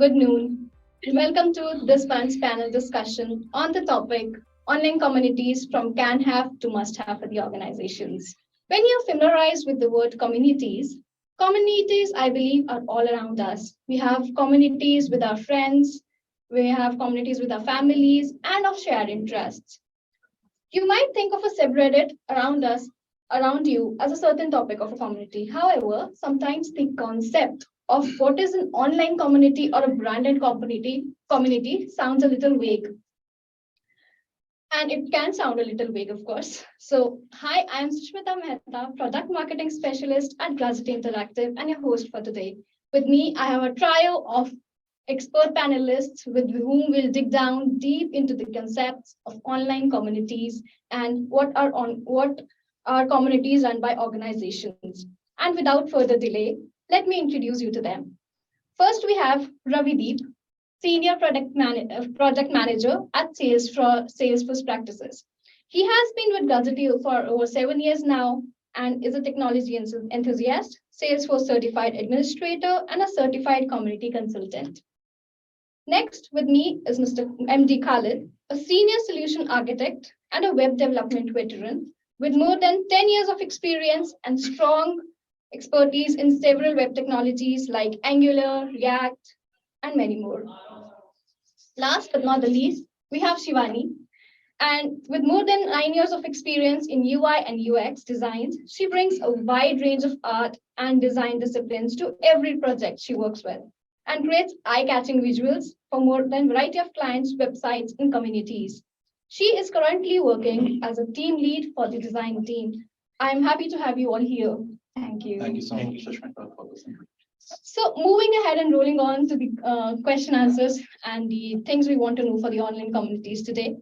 good noon, and welcome to this month's panel discussion on the topic online communities from can have to must have for the organizations. When you're familiarized with the word communities, I believe, are all around us. We have communities with our friends, we have communities with our families, and of shared interests. You might think of a subreddit around you as a certain topic of a community. However, sometimes the concept of what is an online community or a branded community sounds a little vague. And it can sound a little vague, of course. So, hi, I'm Sushmita Mehta, Product Marketing Specialist at Grazity Interactive, and your host for today. With me, I have a trio of expert panelists with whom we'll dig down deep into the concepts of online communities and what are communities run by organizations. And without further delay, let me introduce you to them. First, we have Ravideep, Senior Project Manager at Salesforce Practices. He has been with Gazette for over 7 years now and is a technology enthusiast, Salesforce certified administrator, and a certified community consultant. Next with me is Mr. MD Khalid, a senior solution architect and a web development veteran with more than 10 years of experience and strong expertise in several web technologies like Angular, React, and many more. Last but not the least, we have Shivani. And with more than 9 years of experience in UI and UX designs, she brings a wide range of art and design disciplines to every project she works with and creates eye-catching visuals for more than variety of clients, websites, and communities. She is currently working as a team lead for the design team. I'm happy to have you all here. Thank you. Thank you so much, Sushmita, for this. So moving ahead and rolling on to the question answers and the things we want to know for the online communities today.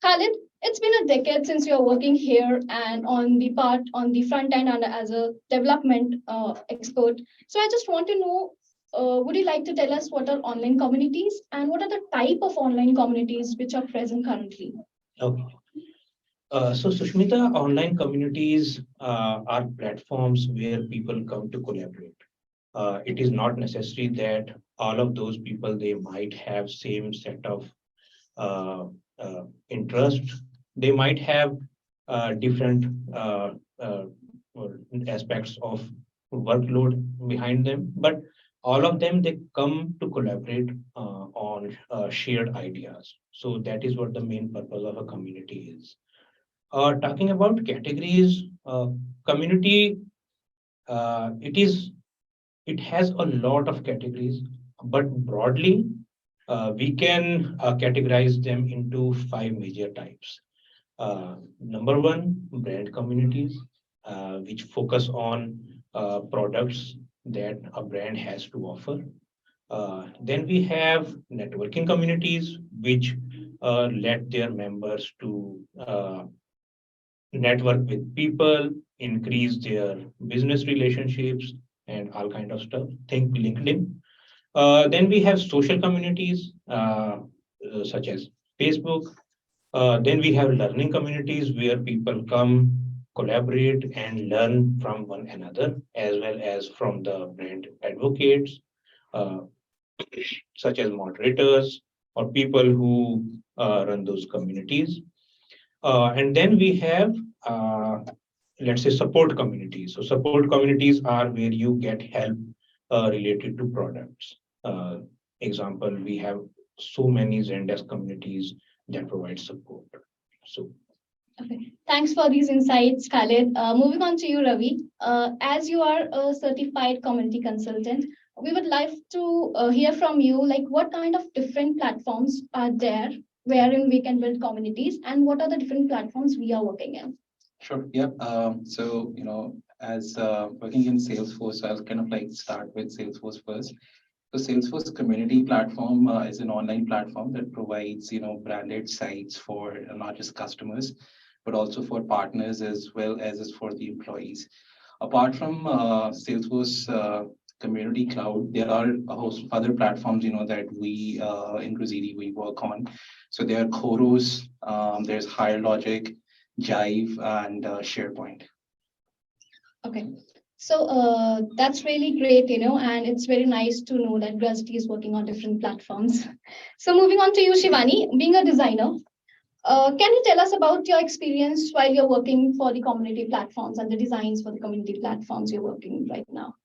Khalid, it's been a decade since you're working here and on the front end and as a development expert. So I just want to know, would you like to tell us what are online communities and what are the type of online communities which are present currently? Okay. So Sushmita, online communities are platforms where people come to collaborate. It is not necessary that all of those people they might have same set of uh, interest. They might have different aspects of workload behind them, but all of them they come to collaborate on shared ideas. So that is what the main purpose of a community is. Talking about categories, community, it is it has a lot of categories, but broadly, we can categorize them into five major types. Number one, brand communities, which focus on products that a brand has to offer. Then we have networking communities, which let their members to network with people, increase their business relationships, and all kind of stuff. Think LinkedIn. Then we have social communities such as Facebook. Then we have learning communities where people come, collaborate, and learn from one another, as well as from the brand advocates, uh, such as moderators or people who run those communities. And then we have, let's say, support communities. So support communities are where you get help related to products. Example, we have so many Zendesk communities that provide support. So Okay, thanks for these insights, Khalid. Moving on to you, Ravi. As you are a certified community consultant, we would like to hear from you, like what kind of different platforms are there wherein we can build communities, and what are the different platforms we are working in? Sure. Yep. So, as working in Salesforce, I'll kind of like start with Salesforce first. So Salesforce Community Platform is an online platform that provides, branded sites for not just customers, but also for partners as well as is for the employees. Apart from Salesforce Community Cloud, there are a host of other platforms, that we in Rosidi we work on. So there are Khoros, there's Higher Logic, Jive, and SharePoint. Okay. So that's really great, and it's very nice to know that Gravity is working on different platforms. So moving on to you, Shivani, being a designer, can you tell us about your experience while you're working for the community platforms and the designs for the community platforms you're working right now?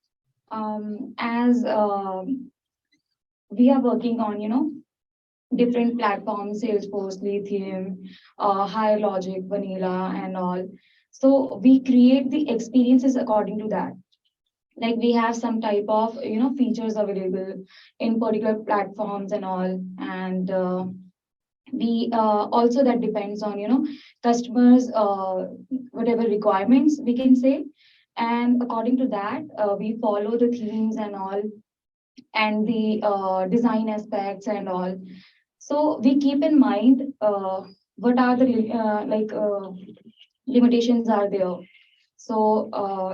As we are working on, different platforms, Salesforce, Lithium, Higher Logic, Vanilla, and all. So we create the experiences according to that. Like we have some type of features available in particular platforms and all, and we also that depends on customers whatever requirements we can say, and according to that we follow the themes and all, and the design aspects and all. So we keep in mind what are the limitations are there. So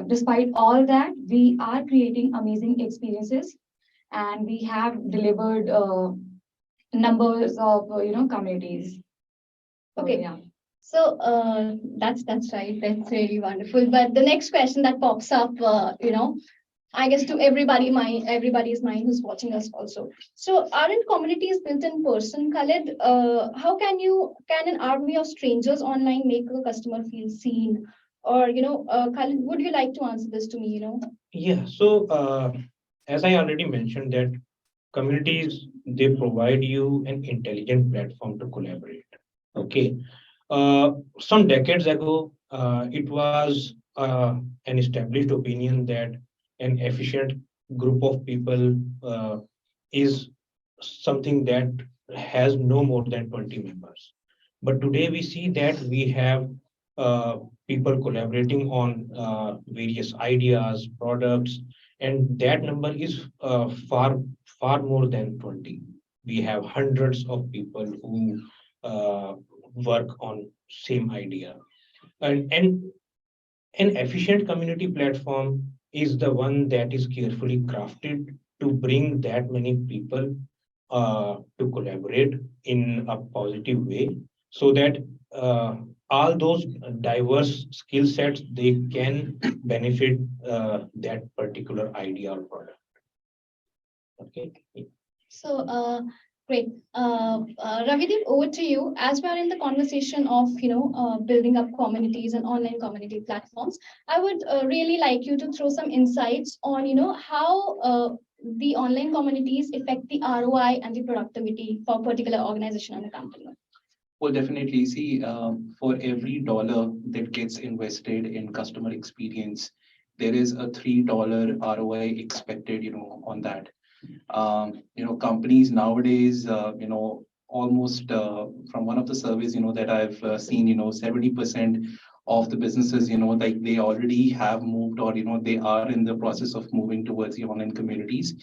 despite all that, we are creating amazing experiences, and we have delivered numbers of communities. Okay. Yeah. So that's right. That's really wonderful. But the next question that pops up, I guess to everybody's mind who's watching us also. So aren't communities built in person, Khalid? How can an army of strangers online make a customer feel seen? Or Khalid, would you like to answer this to me? Yeah. So as I already mentioned that communities, they provide you an intelligent platform to collaborate. Okay. Some decades ago, it was an established opinion that an efficient group of people is something that has no more than 20 members. But today we see that we have people collaborating on various ideas, products, and that number is far more than 20. We have hundreds of people who work on same idea. And an efficient community platform is the one that is carefully crafted to bring that many people to collaborate in a positive way so that uh, all those diverse skill sets they can benefit that particular idea or product. Okay. So, great. Ravideep, over to you. As we are in the conversation of, building up communities and online community platforms, I would really like you to throw some insights on, how the online communities affect the ROI and the productivity for a particular organization and a company. Well, definitely. See, for every dollar that gets invested in customer experience, there is a $3 ROI expected, on that. Companies nowadays, almost from one of the surveys, that I've seen, 70% of the businesses, like they already have moved or, they are in the process of moving towards the online communities.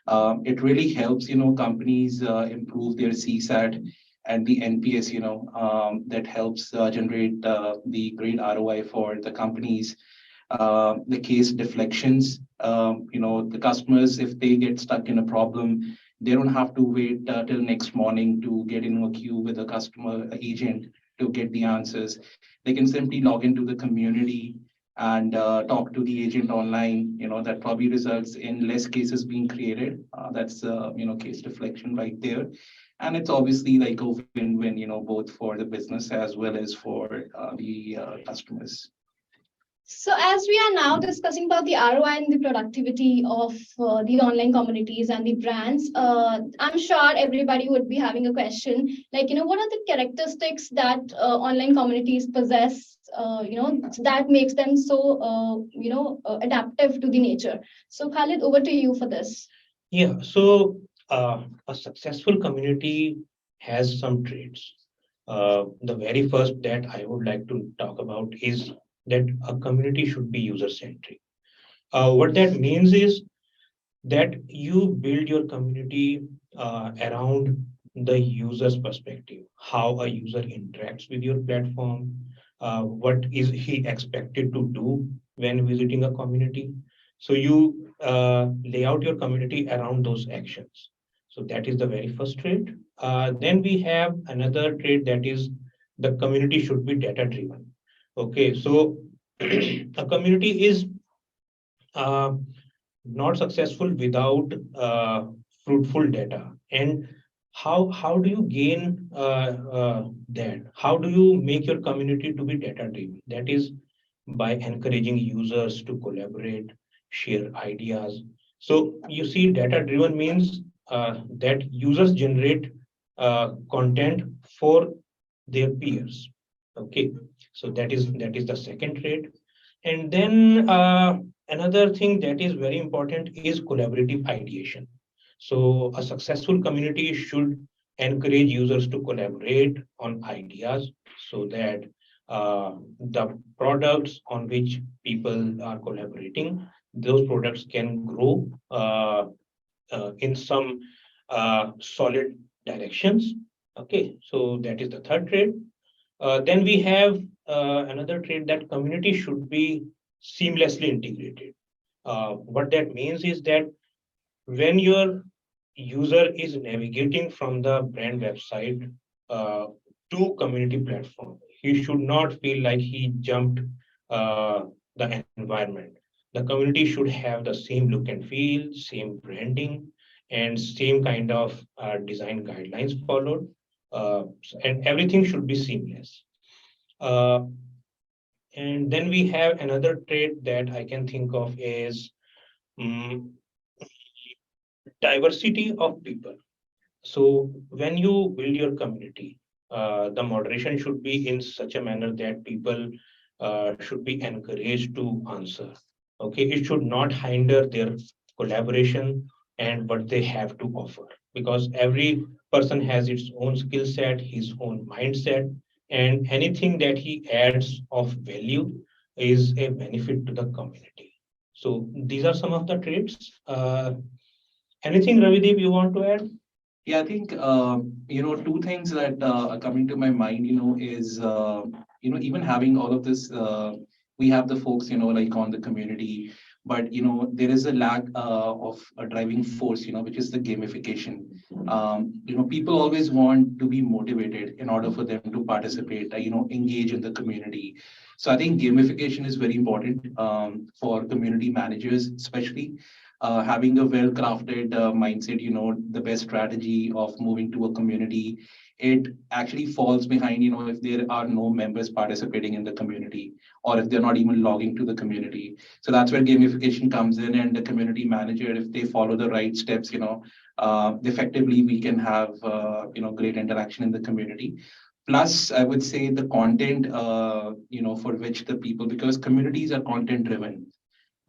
It really helps, companies improve their CSAT and the NPS, that helps generate the great ROI for the companies. The case deflections, the customers, if they get stuck in a problem, they don't have to wait till next morning to get in a queue with a customer agent to get the answers. They can simply log into the community and talk to the agent online. That probably results in less cases being created. That's case deflection right there. And it's obviously like a win-win, both for the business as well as for the customers. So, as we are now discussing about the ROI and the productivity of the online communities and the brands, I'm sure everybody would be having a question like, what are the characteristics that online communities possess, that makes them so, adaptive to the nature? So, Khalid, over to you for this. Yeah. So a successful community has some traits. The very first that I would like to talk about is that a community should be user centric. What that means is that you build your community around the user's perspective, how a user interacts with your platform, what is he expected to do when visiting a community. So you lay out your community around those actions. So that is the very first trait. Then we have another trait that is the community should be data driven. Okay, so a community is uh, not successful without fruitful data. And how do you gain that? How do you make your community to be data driven? That is by encouraging users to collaborate, share ideas. So you see, data driven means that users generate content for their peers. Okay, so that is the second trait. And then another thing that is very important is collaborative ideation. So a successful community should encourage users to collaborate on ideas so that the products on which people are collaborating, those products can grow in some solid directions. Okay, so that is the third trait. Then we have another trait that community should be seamlessly integrated. What that means is that when your user is navigating from the brand website uh, to community platform, he should not feel like he jumped the environment. The community should have the same look and feel, same branding, and same kind of design guidelines followed, and everything should be seamless. Uh, and then we have another trait that I can think of is mm, diversity of people. So when you build your community, the moderation should be in such a manner that people should be encouraged to answer. Okay, it should not hinder their collaboration and what they have to offer, because every person has its own skill set, his own mindset, and anything that he adds of value is a benefit to the community. So these are some of the traits. Anything, Ravideep, you want to add? Yeah, I think two things that are coming to my mind, is even having all of this. We have the folks, like on the community, but there is a lack of a driving force, which is the gamification. People always want to be motivated in order for them to participate, engage in the community. So I think gamification is very important for community managers, especially having a well-crafted mindset, the best strategy of moving to a community. It actually falls behind, if there are no members participating in the community, or if they're not even logging to the community. So that's where gamification comes in, and the community manager, if they follow the right steps, effectively we can have, great interaction in the community. Plus, I would say the content, for which the people, because communities are content driven.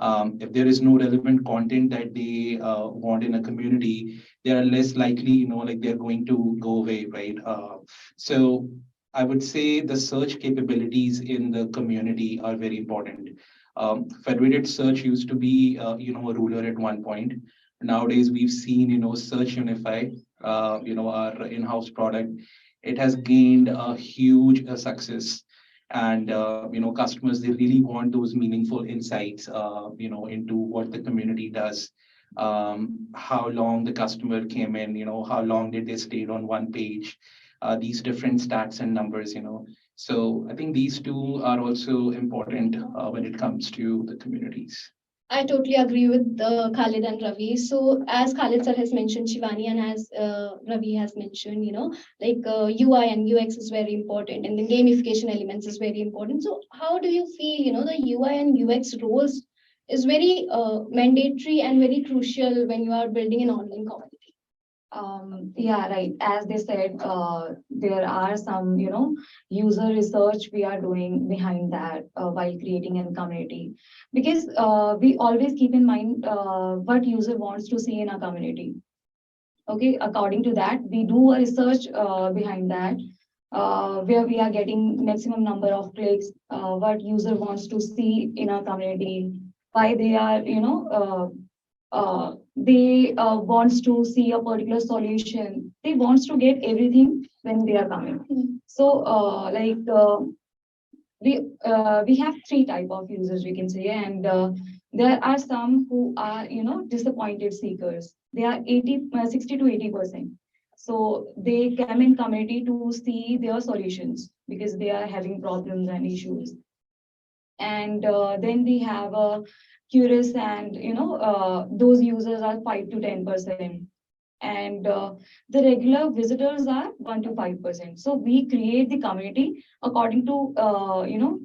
If there is no relevant content that they want in a community, they are less likely, like they're going to go away, right? So I would say the search capabilities in the community are very important. Federated search used to be, a ruler at one point. Nowadays, we've seen, Search Unify, our in-house product. It has gained a huge success, and customers, they really want those meaningful insights into what the community does, how long the customer came in, how long did they stayed on one page, these different stats and numbers. So I think these two are also important when it comes to the communities. I totally agree with Khalid and Ravi. So, as Khalid sir has mentioned, Shivani, and as Ravi has mentioned, UI and UX is very important, and the gamification elements is very important. So, how do you feel, the UI and UX roles is very mandatory and very crucial when you are building an online community? Yeah, right. As they said, there are some, user research we are doing behind that while creating a community, because we always keep in mind what user wants to see in a community. Okay, according to that, we do a research behind that, where we are getting maximum number of clicks, what user wants to see in our community, why they are, they wants to see a particular solution. They wants to get everything when they are coming. So, we have three type of users we can say, and there are some who are disappointed seekers. They are 60 to 80%. So they come in community to see their solutions because they are having problems and issues. And then we have a curious, and those users are 5 to 10%, and the regular visitors are 1 to 5%. So we create the community according to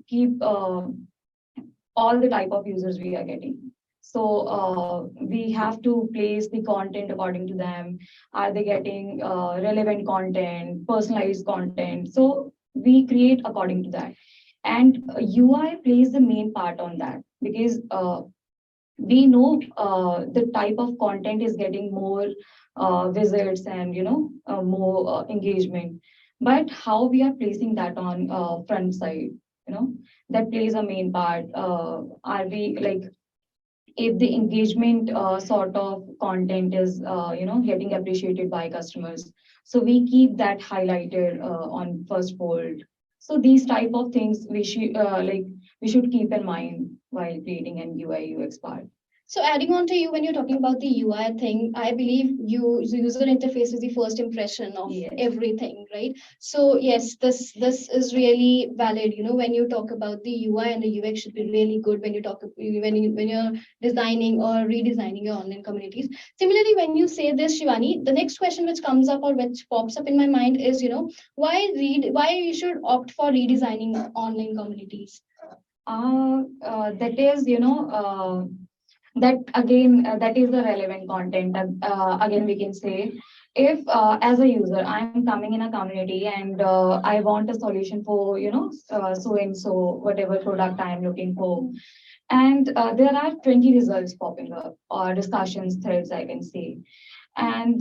keep all the type of users we are getting. So we have to place the content according to them. Are they getting relevant content, personalized content? So we create according to that. And UI plays the main part on that, because we know the type of content is getting more visits and more engagement. But how we are placing that on front side, that plays a main part. Are we like, if the engagement sort of content is getting appreciated by customers, so we keep that highlighted on first fold. So these type of things we should keep in mind while creating an UI UX part. So adding on to you, when you're talking about the UI thing, I believe the user interface is the first impression of Yes. everything, right? So yes, this is really valid. When you talk about the UI and the UX should be really good when you talk when you're designing or redesigning your online communities. Similarly, when you say this, Shivani, the next question which comes up or which pops up in my mind is, why you should opt for redesigning online communities? That is, that again, that is the relevant content. Again, we can say, if as a user I'm coming in a community and I want a solution for so and so whatever product I am looking for, and there are 20 results popping up or discussions threads, I can say, and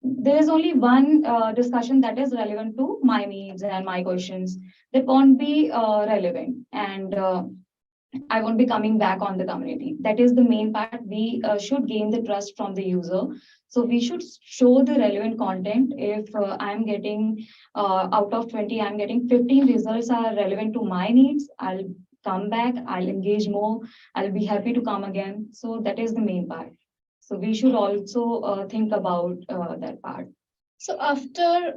there is only one discussion that is relevant to my needs and my questions. That won't be relevant, and I won't be coming back on the community. That is the main part. We should gain the trust from the user. So we should show the relevant content. If I'm getting out of 20, I'm getting 15 results are relevant to my needs, I'll come back, I'll engage more, I'll be happy to come again. So that is the main part. So we should also think about that part. So after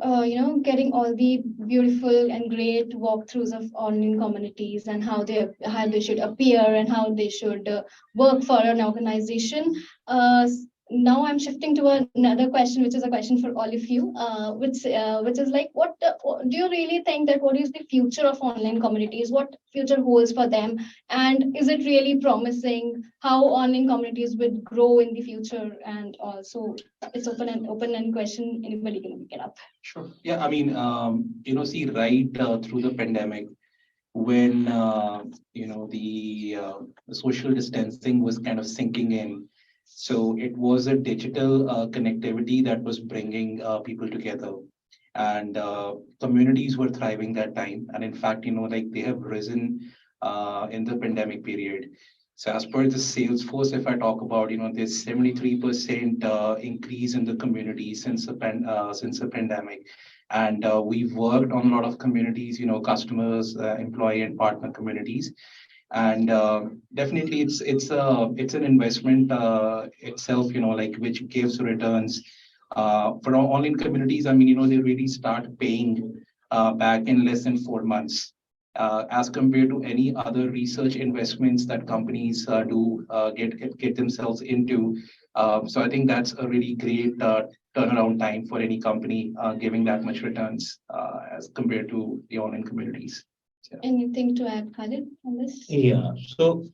getting all the beautiful and great walkthroughs of online communities and how they should appear and how they should work for an organization, now I'm shifting to another question, which is a question for all of you, which is like, what do you really think that what is the future of online communities? What future holds for them, and is it really promising? How online communities would grow in the future? And also, it's open-end question. Anybody can pick it up. Sure. Yeah, I mean, see, right through the pandemic, when the social distancing was kind of sinking in, so it was a digital connectivity that was bringing people together, and communities were thriving that time. And in fact, like they have risen in the pandemic period. So as per the Salesforce, if I talk about, there's 73% increase in the community since the pandemic. And we've worked on a lot of communities, customers, employee and partner communities. And definitely it's an investment itself, like which gives returns. For our online communities, I mean, they really start paying back in less than 4 months. As compared to any other research investments that companies do get themselves into. So I think that's a really great turnaround time for any company giving that much returns as compared to the online communities. So, Anything to add, Khalid, on this? Yeah, so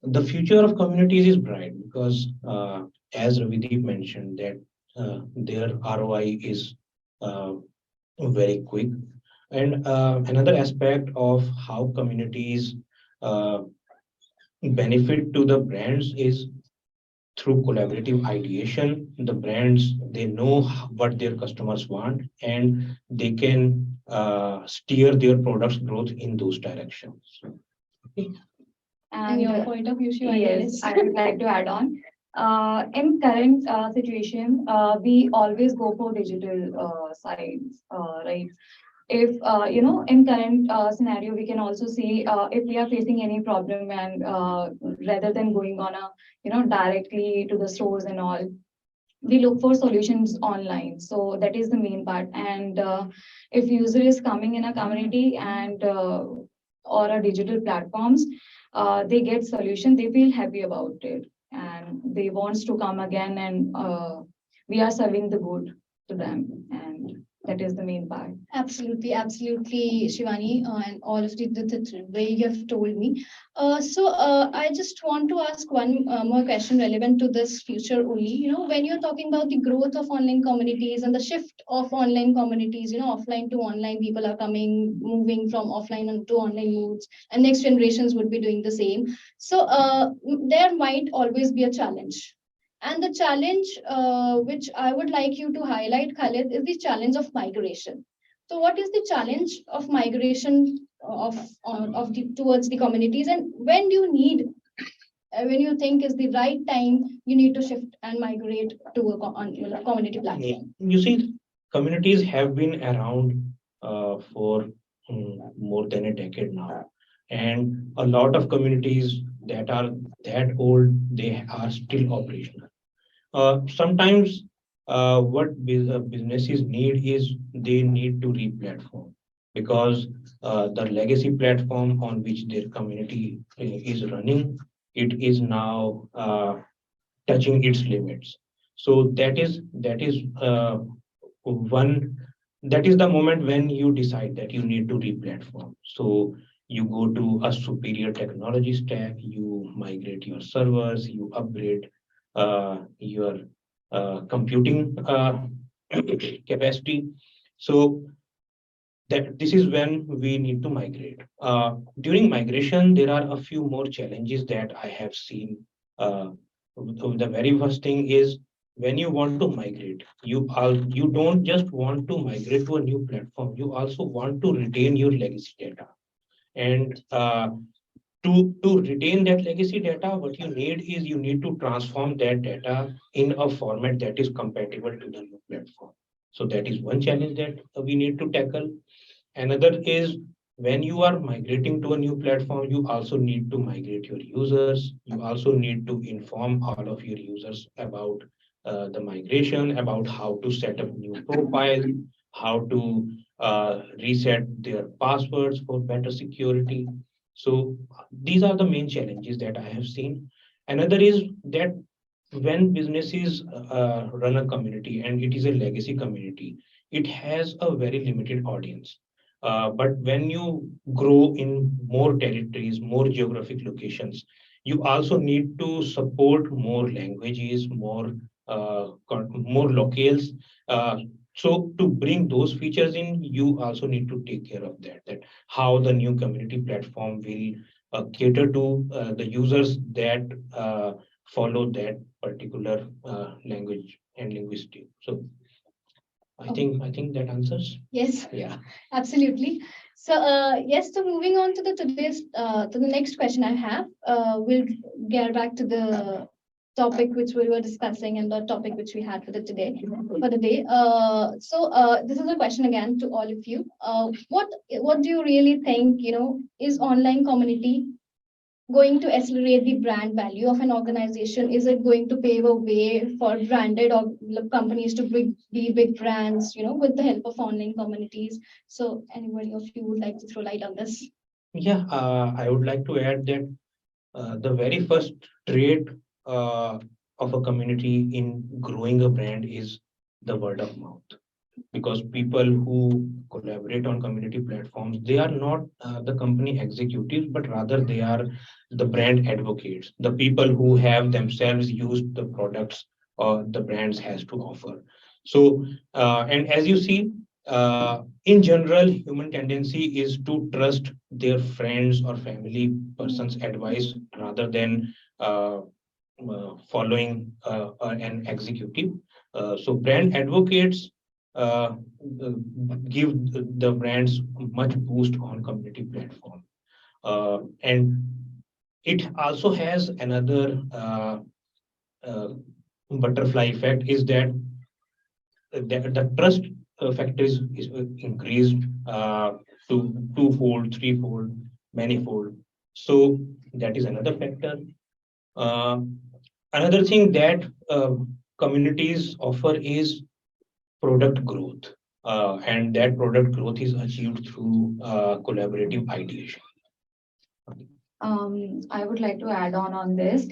the future of communities is bright because as Ravideep mentioned that their ROI is very quick. And another aspect of how communities uh, benefit to the brands is through collaborative ideation. The brands, they know what their customers want, and they can steer their products growth in those directions. Okay. And your point of view, Shivani? Yes, I would like to add on. In current situation, we always go for digital sides, right? If in current scenario, we can also see if we are facing any problem, and rather than going on a directly to the stores and all, we look for solutions online. So that is the main part. And if user is coming in a community and or a digital platforms, they get solution, they feel happy about it, and they wants to come again, and we are serving the good to them, and that is the main part. Absolutely, absolutely, Shivani, and all of the way you have told me. I just want to ask one more question relevant to this future only. When you're talking about the growth of online communities and the shift of online communities, offline to online, people are coming, moving from offline to online modes, and next generations would be doing the same. There might always be a challenge. And the challenge, which I would like you to highlight, Khalid, is the challenge of migration. So, what is the challenge of migration of the towards the communities, and when do you need, when you think is the right time, you need to shift and migrate to a community platform? You see, communities have been around for more than a decade now, and a lot of communities that are that old, they are still operational. Sometimes what businesses need is they need to re-platform, because the legacy platform on which their community is running, it is now touching its limits. So that is one that is the moment when you decide that you need to re-platform. So you go to a superior technology stack, you migrate your servers, you upgrade your computing capacity. So that this is when we need to migrate. During migration, there are a few more challenges that I have seen. The very first thing is when you want to migrate, you don't just want to migrate to a new platform. You also want to retain your legacy data. And to retain that legacy data, what you need is you need to transform that data in a format that is compatible to the new platform. So that is one challenge that we need to tackle. Another is when you are migrating to a new platform, you also need to migrate your users. You also need to inform all of your users about the migration, about how to set up new profile, how to reset their passwords for better security. So these are the main challenges that I have seen. Another is that when businesses run a community and it is a legacy community, it has a very limited audience. But when you grow in more territories, more geographic locations, you also need to support more languages, more locales. So to bring those features in, you also need to take care of that. That how the new community platform will cater to the users that follow that particular language and linguistic. So I think that answers. Yes, Yeah. absolutely. Yes, so moving on to the next question I have, we'll get back to the topic which we were discussing and the topic which we had for the day. This is a question again to all of you. What do you really think, is online community going to accelerate the brand value of an organization? Is it going to pave a way for branded or companies to be big brands, with the help of online communities? So, anybody of you would like to throw light on this? Yeah, I would like to add that the very first trait of a community in growing a brand is the word of mouth. Because people who collaborate on community platforms, they are not the company executives, but rather they are the brand advocates, the people who have themselves used the products the brands has to offer. So, and as you see, in general, human tendency is to trust their friends or family person's advice rather than following an executive. So brand advocates uh, give the brands much boost on community platform. And it also has another uh, butterfly effect is that the trust factor is increased to twofold, threefold, manifold. So that is another factor. Uh, Another thing that communities offer is product growth. And that product growth is achieved through collaborative ideation. I would like to add on this.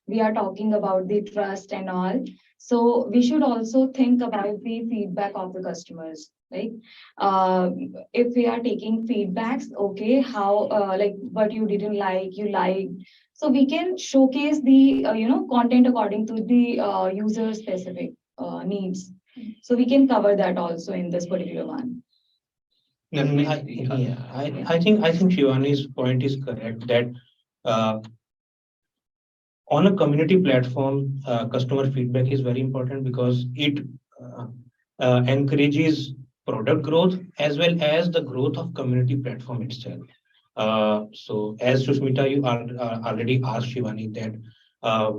We are talking about the trust and all. So we should also think about the feedback of the customers. If we are taking feedbacks, okay, how like what you didn't like, you liked. So we can showcase the content according to the user specific needs. So we can cover that also in this particular one. I think Shivani's point is correct that uh, on a community platform, customer feedback is very important because it uh, encourages product growth as well as the growth of community platform itself. So as Susmita, you are already asked Shivani that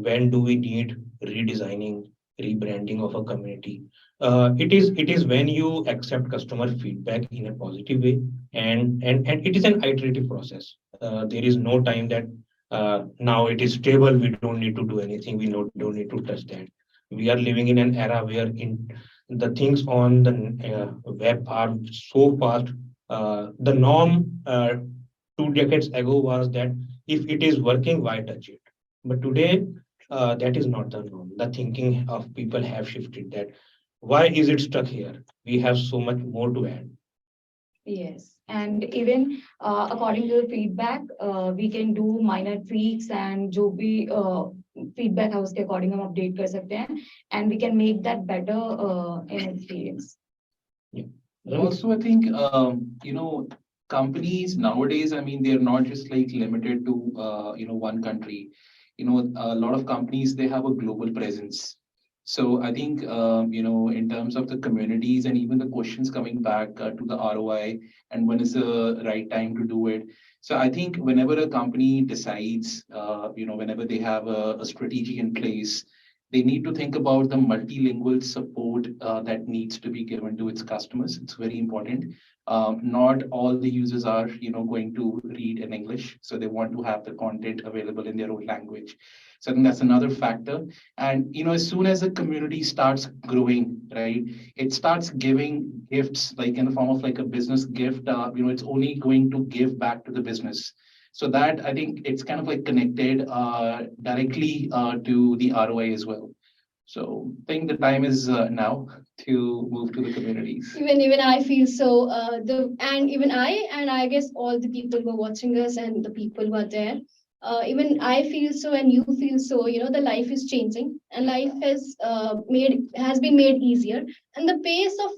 when do we need redesigning, rebranding of a community? It is when you accept customer feedback in a positive way, and it is an iterative process. There is no time that now it is stable. We don't need to do anything. We don't need to touch that. We are living in an era where in the things on the web are so fast. The norm 2 decades ago was that if it is working, why touch it? But today, that is not the norm. The thinking of people have shifted that why is it stuck here? We have so much more to add. Yes, and even according to the feedback, we can do minor tweaks and जो भी feedback है उसके according हम update कर सकते हैं, and we can make that better in experience. Yeah. Also, I think, companies nowadays, I mean, they're not just like limited to, one country. A lot of companies, they have a global presence. So I think, in terms of the communities and even the questions coming back to the ROI and when is the right time to do it. So I think whenever a company decides, whenever they have a strategy in place, they need to think about the multilingual support that needs to be given to its customers. It's very important. Not all the users are, going to read in English, so they want to have the content available in their own language. So I think that's another factor. And as soon as a community starts growing, right, it starts giving gifts like in the form of like a business gift. It's only going to give back to the business. So that I think it's kind of like connected directly to the ROI as well. So I think the time is now to move to the communities. Even I feel so. Even I guess all the people who are watching us and the people who are there. Even I feel so, and you feel so. The life is changing, and life has been made easier, and the pace of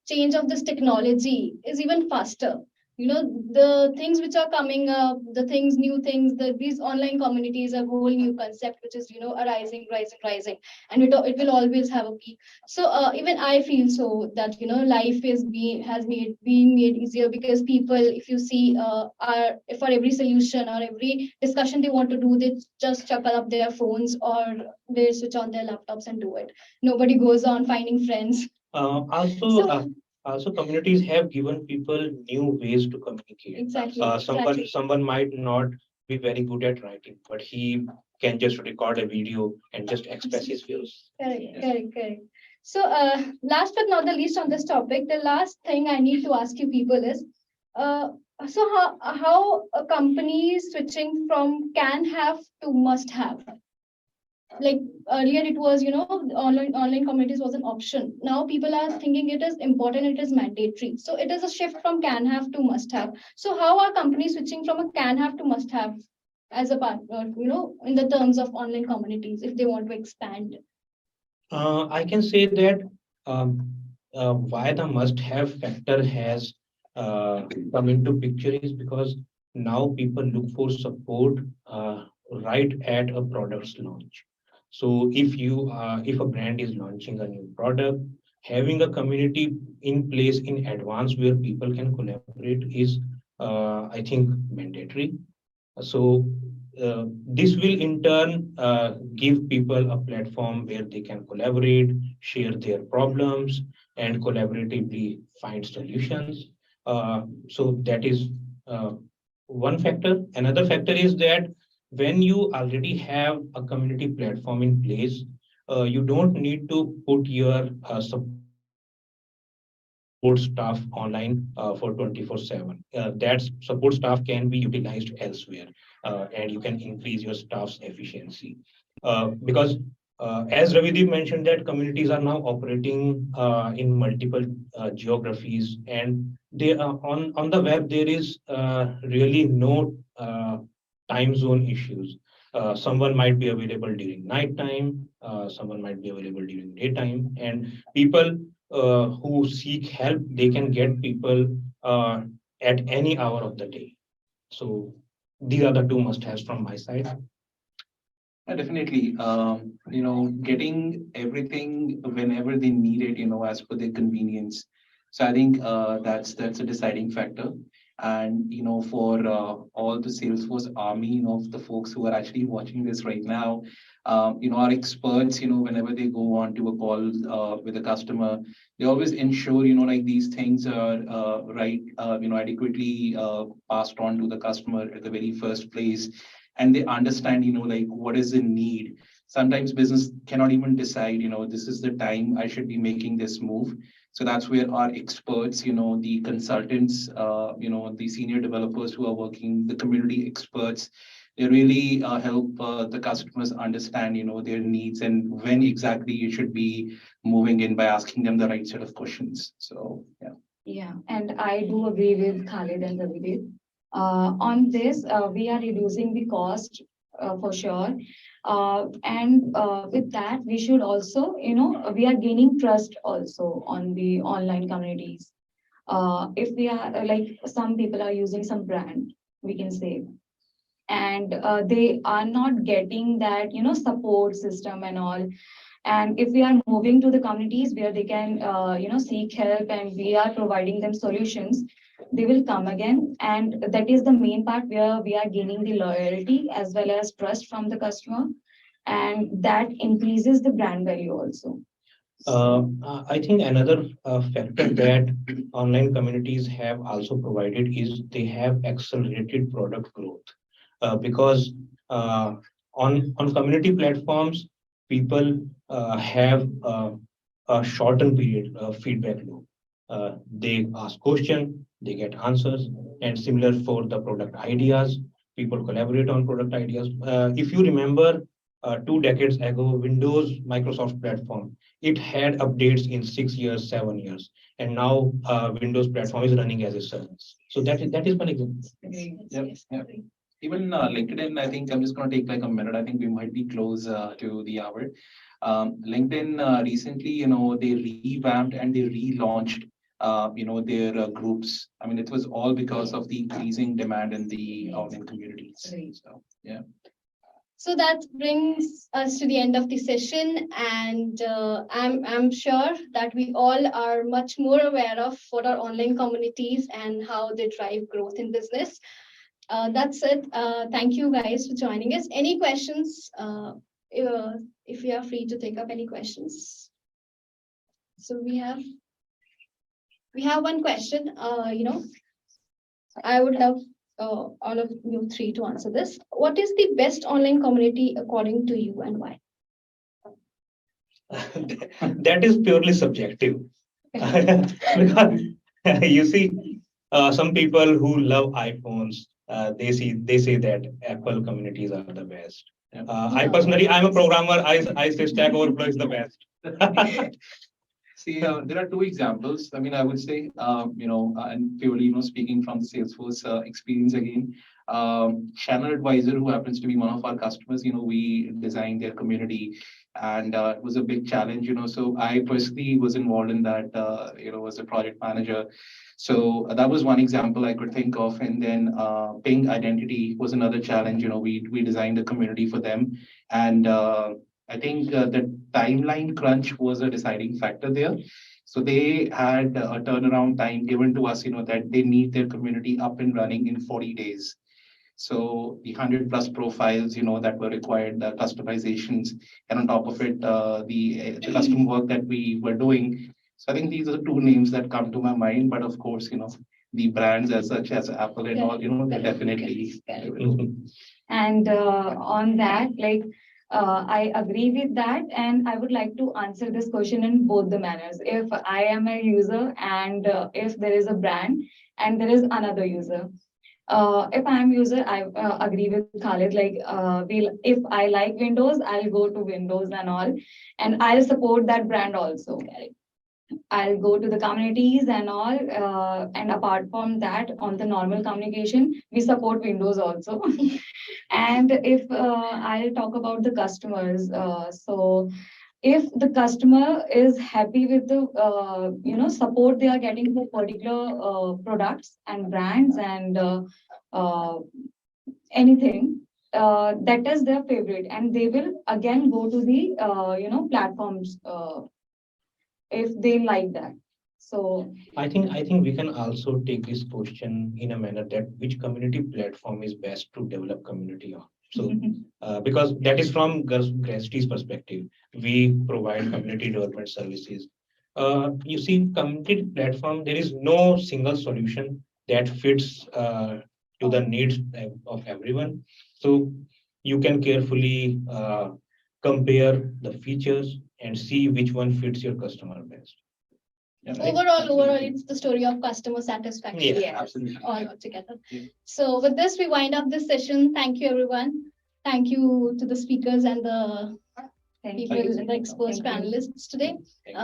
change of this technology is even faster. The things which are coming up, new things, these online communities, a whole new concept which is arising, rising, and it will always have a peak. So even I feel so that life is being made easier because people, if you see, are for every solution or every discussion they want to do, they just chuckle up their phones or they switch on their laptops and do it. Nobody goes on finding friends. Also, So also communities have given people new ways to communicate. exactly, Someone might not be very good at writing, but he can just record a video and just express his views. Correct. So, last but not the least on this topic, the last thing I need to ask you people is, uh, so how a company is switching from can have to must have? Like earlier, it was online communities was an option. Now people are thinking it is important, it is mandatory. So it is a shift from can have to must have. So how are companies switching from a can have to must have as a partner? In the terms of online communities, if they want to expand. I can say that why the must-have factor has come into picture is because now people look for support right at a product's launch. So if a brand is launching a new product, having a community in place in advance where people can collaborate is, I think, mandatory. So this will in turn give people a platform where they can collaborate, share their problems, and collaboratively find solutions. So that is uh, one factor. Another factor is that when you already have a community platform in place, you don't need to put your support support staff online for 24/7. That support staff can be utilized elsewhere, and you can increase your staff's efficiency. Because as Ravideep mentioned, that communities are now operating in multiple geographies, and they are on the web. There is really no time zone issues. Someone might be available during nighttime, someone might be available during daytime, and people who seek help, they can get people at any hour of the day. So these are the two must-haves from my side. Yeah, definitely. Getting everything whenever they need it, as per their convenience. So I think that's a deciding factor. And for all the Salesforce army, the folks who are actually watching this right now, our experts, whenever they go on to a call with a customer, they always ensure, like these things are right, adequately passed on to the customer at the very first place, and they understand like what is the need. Sometimes business cannot even decide this is the time I should be making this move. So that's where our experts, the consultants, the senior developers who are working, the community experts, they really help the customers understand their needs and when exactly you should be moving in by asking them the right set of questions. So yeah. Yeah, and I do agree with Khalid and Ravideep. On this, we are reducing the cost for sure. And with that, we should also, we are gaining trust also on the online communities. If we are like some people are using some brand, we can say, and they are not getting that, support system and all. And if we are moving to the communities where they can, seek help and we are providing them solutions, they will come again. And that is the main part where we are gaining the loyalty as well as trust from the customer. And that increases the brand value also. I think another factor that online communities have also provided is they have accelerated product growth. Because on community platforms, people have a shortened period of feedback loop. They ask question, they get answers, and similar for the product ideas. People collaborate on product ideas. If you remember, 2 decades ago, Windows Microsoft platform, it had updates in 6 years, 7 years, and now Windows platform is running as a service. So that is one example. Yep, yep. Even LinkedIn, I think I'm just going to take like a minute. I think we might be close to the hour. LinkedIn recently, they revamped and they relaunched, their groups. I mean, it was all because of the increasing demand in the online communities. So, yeah. So that brings us to the end of the session, and I'm sure that we all are much more aware of what are online communities and how they drive growth in business. That's it. Thank you guys for joining us. Any questions? If you are free to take up any questions. So we have one question. I would love all of you three to answer this. What is the best online community according to you, and why? That is purely subjective. Because you see, some people who love iPhones, they say that Apple communities are the best. I personally, I'm a programmer. I say Stack Overflow is the best. See, there are two examples. I mean, I would say, and purely, speaking from the Salesforce experience again, Channel Advisor, who happens to be one of our customers, we designed their community, and it was a big challenge, So I personally was involved in that, as a project manager. So that was one example I could think of. And then Ping Identity was another challenge. We designed a community for them, and I think the timeline crunch was a deciding factor there. So they had a turnaround time given to us, that they need their community up and running in 40 days. So the 100 plus profiles, that were required, the customizations, and on top of it, the custom work that we were doing. So I think these are the two names that come to my mind. But of course, the brands as such as Apple and all, they definitely. And on that, like I agree with that, and I would like to answer this question in both the manners. If I am a user and if there is a brand and there is another user, if I am user, I agree with Khalid. Like, if I like Windows, I'll go to Windows and all, and I'll support that brand also. I'll go to the communities and all. And apart from that, on the normal communication, we support Windows also. And if I'll talk about the customers, so if the customer is happy with the support they are getting for particular products and brands and anything, that is their favorite, and they will again go to the platforms if they like that. So I think we can also take this question in a manner that which community platform is best to develop community on. So because that is from Grasti's perspective, we provide community development services. You see, community platform, there is no single solution that fits to the needs of everyone. So you can carefully compare the features and see which one fits your customer best. Yeah, Overall, it's the story of customer satisfaction. Yeah, yes. absolutely. All together. Yeah. So with this, we wind up this session. Thank you, everyone. Thank you to the speakers and the Thank people you. and the exposed Thank you. panelists today.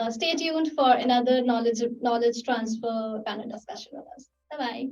Stay tuned for another knowledge transfer panel discussion with us. Bye bye.